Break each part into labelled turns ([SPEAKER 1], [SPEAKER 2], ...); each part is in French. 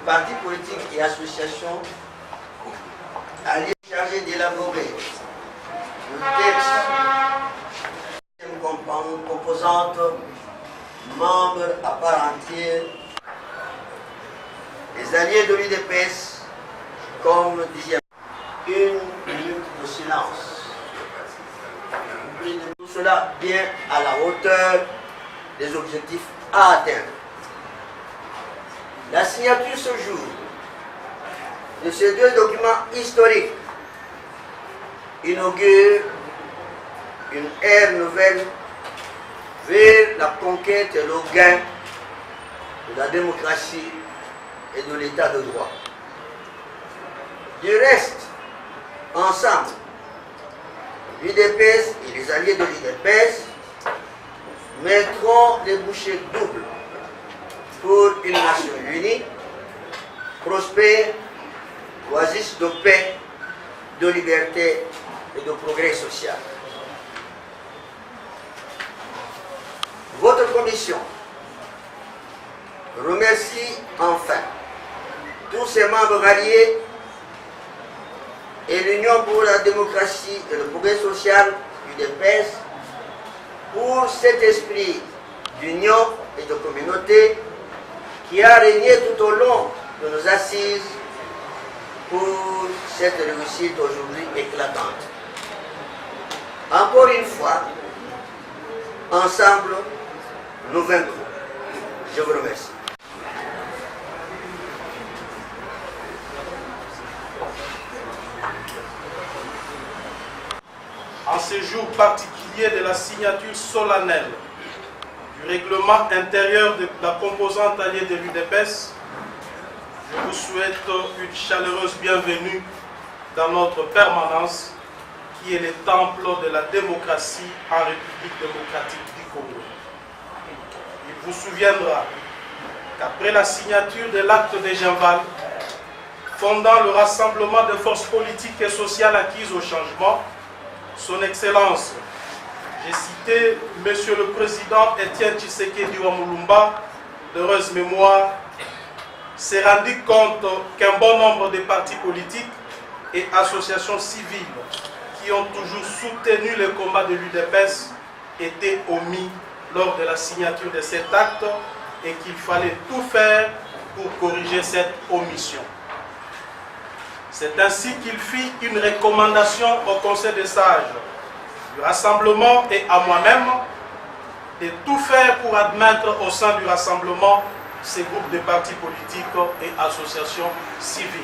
[SPEAKER 1] partis politiques et associations alliés chargés d'élaborer le texte composante, membres à part entière, les alliés de l'UDPS, comme disait une minute de silence. Tout cela bien à la hauteur des objectifs à atteindre. La signature ce jour de ces deux documents historiques inaugure une ère nouvelle vers la conquête et le gain de la démocratie et de l'état de droit. Du reste, ensemble, l'UDPS et les alliés de l'UDPS mettront les bouchées doubles pour une nation unie, prospère, oasis de paix, de liberté et de progrès social. Votre commission remercie enfin tous ses membres alliés et l'Union pour la démocratie et le progrès social, UDPS, pour cet esprit d'union et de communauté qui a régné tout au long de nos assises pour cette réussite aujourd'hui éclatante. Encore une fois, ensemble, nous vaincrons. Je vous remercie.
[SPEAKER 2] En ce jour particulier de la signature solennelle du règlement intérieur de la composante alliée de l'UDPS, je vous souhaite une chaleureuse bienvenue dans notre permanence qui est le temple de la démocratie en République démocratique du Congo. Il vous souviendra qu'après la signature de l'acte de Genval, fondant le rassemblement de forces politiques et sociales acquises au changement, Son Excellence, j'ai cité Monsieur le Président Étienne Tshisekedi Wamulumba, d'heureuse mémoire, s'est rendu compte qu'un bon nombre de partis politiques et associations civiles qui ont toujours soutenu le combat de l'UDPS étaient omis lors de la signature de cet acte et qu'il fallait tout faire pour corriger cette omission. C'est ainsi qu'il fit une recommandation au Conseil des sages du Rassemblement et à moi-même de tout faire pour admettre au sein du Rassemblement ces groupes de partis politiques et associations civiles.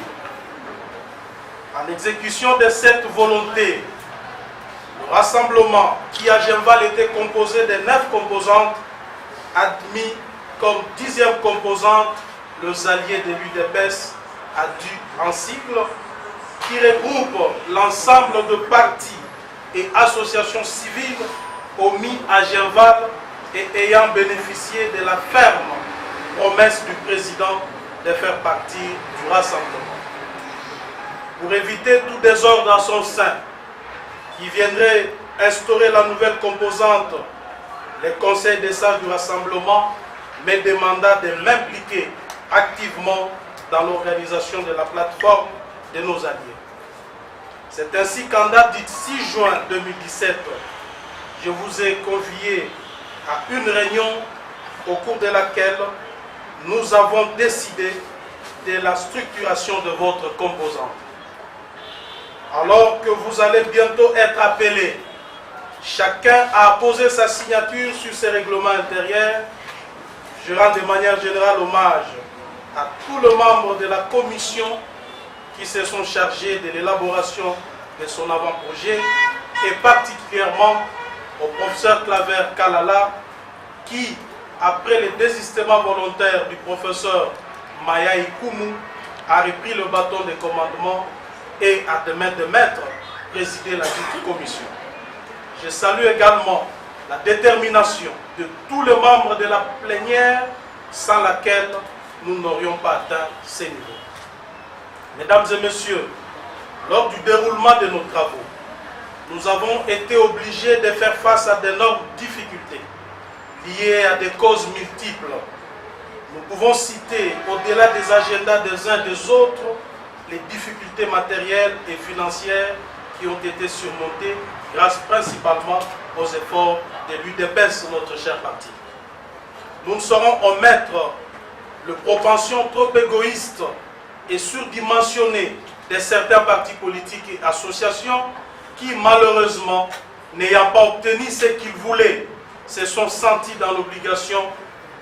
[SPEAKER 2] En exécution de cette volonté, le Rassemblement, qui à Genval était composé de 9 composantes, admis comme 10e composante les alliés de l'UDPS en cycle, qui regroupe l'ensemble de partis et associations civiles omis à Genval et ayant bénéficié de la ferme promesse du président de faire partie du Rassemblement. Pour éviter tout désordre à son sein qui viendrait instaurer la nouvelle composante, le Conseil des sages du Rassemblement me demanda de m'impliquer activement dans l'organisation de la plateforme de nos alliés. C'est ainsi qu'en date du 6 juin 2017, je vous ai convié à une réunion au cours de laquelle nous avons décidé de la structuration de votre composante. Alors que vous allez bientôt être appelés, chacun a posé sa signature sur ces règlements intérieurs, je rends de manière générale hommage à tous les membres de la commission qui se sont chargés de l'élaboration de son avant-projet et particulièrement au professeur Claver Kalala qui, après le désistement volontaire du professeur Maya Ikumu, a repris le bâton de commandement et a de maître présidé la dite commission. Je salue également la détermination de tous les membres de la plénière sans laquelle nous n'aurions pas atteint ces niveaux. Mesdames et messieurs, lors du déroulement de nos travaux, nous avons été obligés de faire face à d'énormes difficultés liées à des causes multiples Nous pouvons citer, au-delà des agendas des uns et des autres, les difficultés matérielles et financières qui ont été surmontées grâce principalement aux efforts de l'UDPS, notre cher parti. Nous ne saurons omettre les propensions trop égoïstes et surdimensionnées de certains partis politiques et associations qui, malheureusement, n'ayant pas obtenu ce qu'ils voulaient, se sont sentis dans l'obligation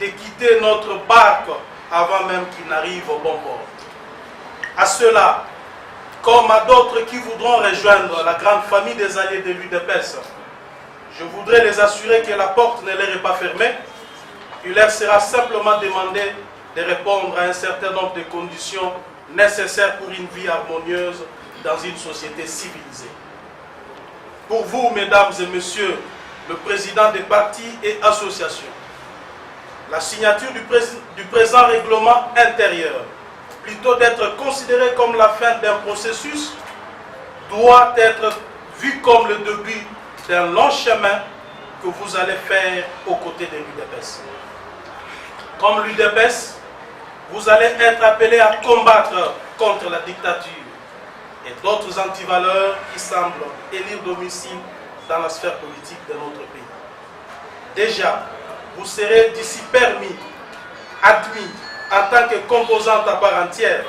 [SPEAKER 2] de quitter notre barque avant même qu'il n'arrive au bon port. À ceux-là, comme à d'autres qui voudront rejoindre la grande famille des alliés de l'UDPS, je voudrais les assurer que la porte ne leur est pas fermée. Il leur sera simplement demandé de répondre à un certain nombre de conditions nécessaires pour une vie harmonieuse dans une société civilisée. Pour vous, mesdames et messieurs, le président des partis et associations, la signature du présent règlement intérieur, plutôt d'être considérée comme la fin d'un processus, doit être vue comme le début d'un long chemin que vous allez faire aux côtés de l'UDPS. Comme l'UDPS, vous allez être appelés à combattre contre la dictature et d'autres antivaleurs qui semblent élire domicile dans la sphère politique de notre pays. Déjà, vous serez d'ici permis, admis, en tant que composante à part entière,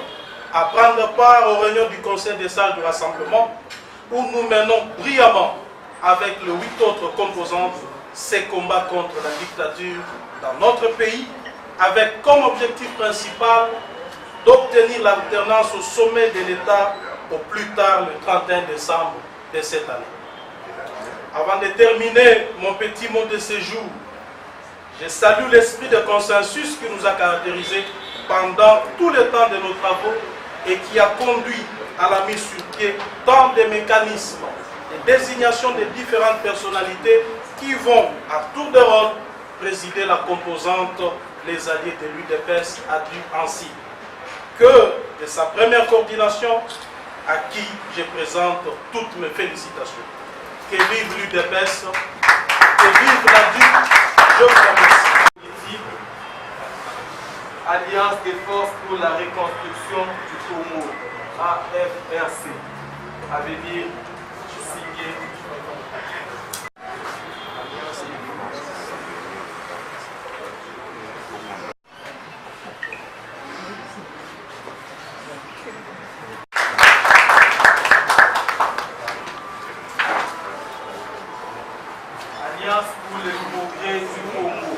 [SPEAKER 2] à prendre part aux réunions du Conseil des sages du Rassemblement, où nous menons brillamment, avec les 8 autres composantes, ces combats contre la dictature dans notre pays, avec comme objectif principal d'obtenir l'alternance au sommet de l'État au plus tard le 31 décembre de cette année. Avant de terminer mon petit mot de séjour, je salue l'esprit de consensus qui nous a caractérisés pendant tout le temps de nos travaux et qui a conduit à la mise sur pied tant de mécanismes de désignation de différentes personnalités qui vont, à tour de rôle, présider la composante les alliés de l'UDPS a dû ainsi que de sa première coordination à qui je présente toutes mes félicitations. Que vive l'UDPS, que vive la DUP, je vous remercie.
[SPEAKER 3] Alliance des forces pour la reconstruction du Congo, AFRC, à venir signer. Alliance pour le progrès du Congo.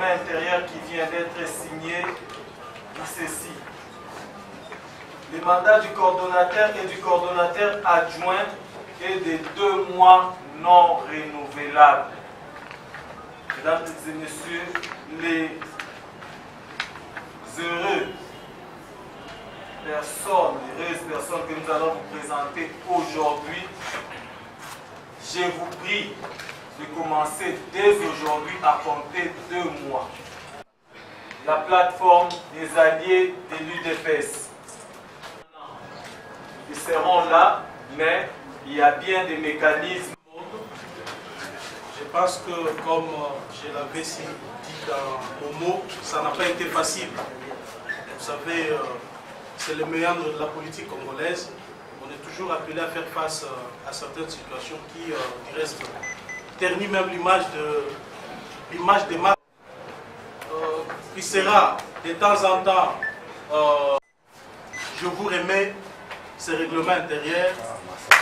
[SPEAKER 3] règlement intérieur qui vient d'être signé dit ceci. Le mandat du coordonnateur et du coordonnateur adjoint est de 2 mois non renouvelables. Mesdames et messieurs, les heureuses personnes que nous allons vous présenter aujourd'hui, je vous prie de commencer dès aujourd'hui à compter 2 mois. La plateforme des alliés de l'UDPS. Ils seront là, mais il y a bien des mécanismes.
[SPEAKER 2] Je pense que, comme je l'avais dit dans Momo, ça n'a pas été facile. Vous savez, c'est le meilleur de la politique congolaise. On est toujours appelé à faire face à certaines situations qui restent ternissent même l'image des marques. Il sera de temps en temps, je vous remets ce règlement intérieur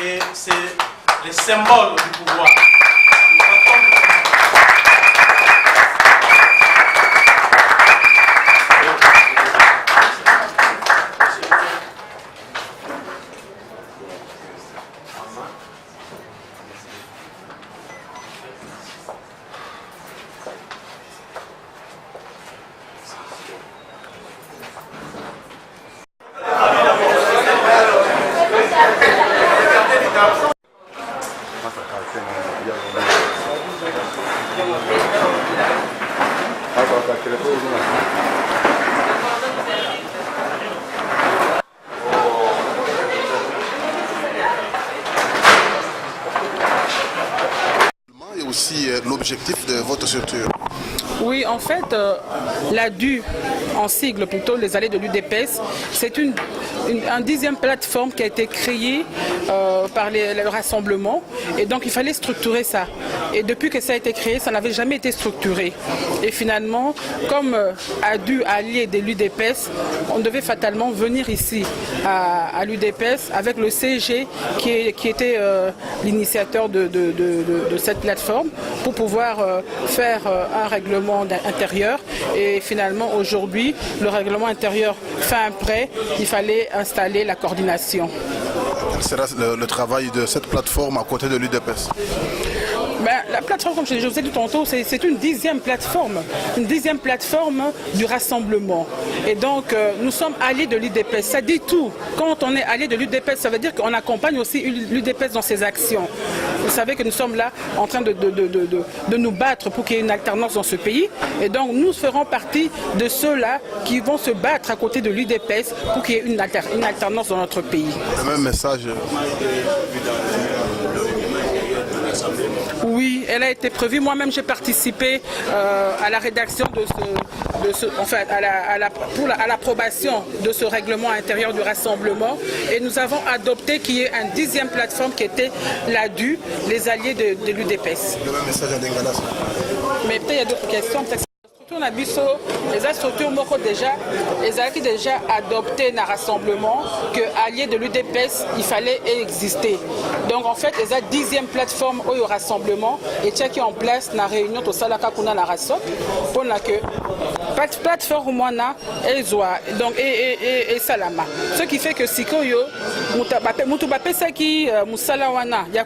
[SPEAKER 2] et c'est le symbole du pouvoir.
[SPEAKER 4] Et aussi l'objectif de votre structure.
[SPEAKER 5] Oui, en fait, l'ADU, en sigle plutôt, les alliés de l'UDPS, c'est une 10e plateforme qui a été créée par le rassemblement. Et donc, il fallait structurer ça. Et depuis que ça a été créé, ça n'avait jamais été structuré. Et finalement, comme ADU, allié de l'UDPS, on devait fatalement venir ici à l'UDPS avec le CG qui était l'initiateur de cette plateforme pour pouvoir faire un règlement intérieur. Et finalement, aujourd'hui, le règlement intérieur fin prêt, il fallait installer la coordination.
[SPEAKER 4] Quel sera le travail de cette plateforme à côté de l'UDPS?
[SPEAKER 5] La plateforme, comme je vous ai dit tantôt, c'est une 10e plateforme du rassemblement. Et donc, nous sommes alliés de l'UDPS. Ça dit tout. Quand on est allié de l'UDPS, ça veut dire qu'on accompagne aussi l'UDPS dans ses actions. Vous savez que nous sommes là en train de nous battre pour qu'il y ait une alternance dans ce pays. Et donc, nous ferons partie de ceux-là qui vont se battre à côté de l'UDPS pour qu'il y ait une alternance dans notre pays.
[SPEAKER 4] Le même message.
[SPEAKER 5] Oui, elle a été prévue. Moi-même, j'ai participé à la rédaction à l'approbation de ce règlement intérieur du rassemblement. Et nous avons adopté qu'il y ait une 10e plateforme qui était l'ADU, les alliés de l'UDPS.
[SPEAKER 4] Le même message à Lingala.
[SPEAKER 5] Mais peut-être il y a d'autres questions. Les structures moko déjà, qui déjà adopté dans le rassemblement que alliés de l'UDPS, il fallait exister. Donc en fait, les 10e plateforme au rassemblement et qui est en place dans la réunion de Salaka Kuna la Rassop pour que plateforme moana et Zoa donc et Salama. Ce qui fait que Sikoyo Mutubape Saki Musalawana y a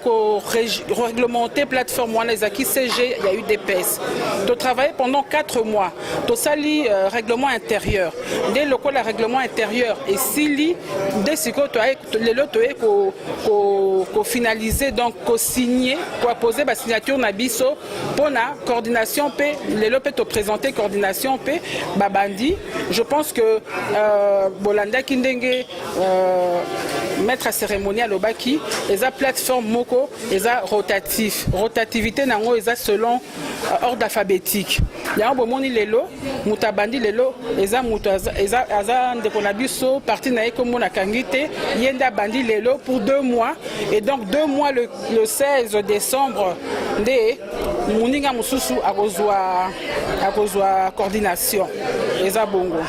[SPEAKER 5] réglementé plateforme moana Zaki CG, il y a eu des PES. De travailler pendant 4 mois. To sali règlement intérieur. Dès le coup, le règlement intérieur et si dès ce que les lots qu'on finaliser donc qu'on signer, qu'on poser la signature nabiso pour la coordination P, les lots peut présenter coordination P, babandi. Je pense que Bolanda Kindenge maître cérémonial au baki, les plateforme moko, les rotatif, rotativité nango les selon ordre alphabétique. Il y a un bon moni lelo, mutabandi lelo, eza ndekonabiso parti na ekomo na kangite, yenda bandi lelo pour 2 mois et donc 2 mois le 16 décembre de muninga mususu akozwa coordination. Eza bongo.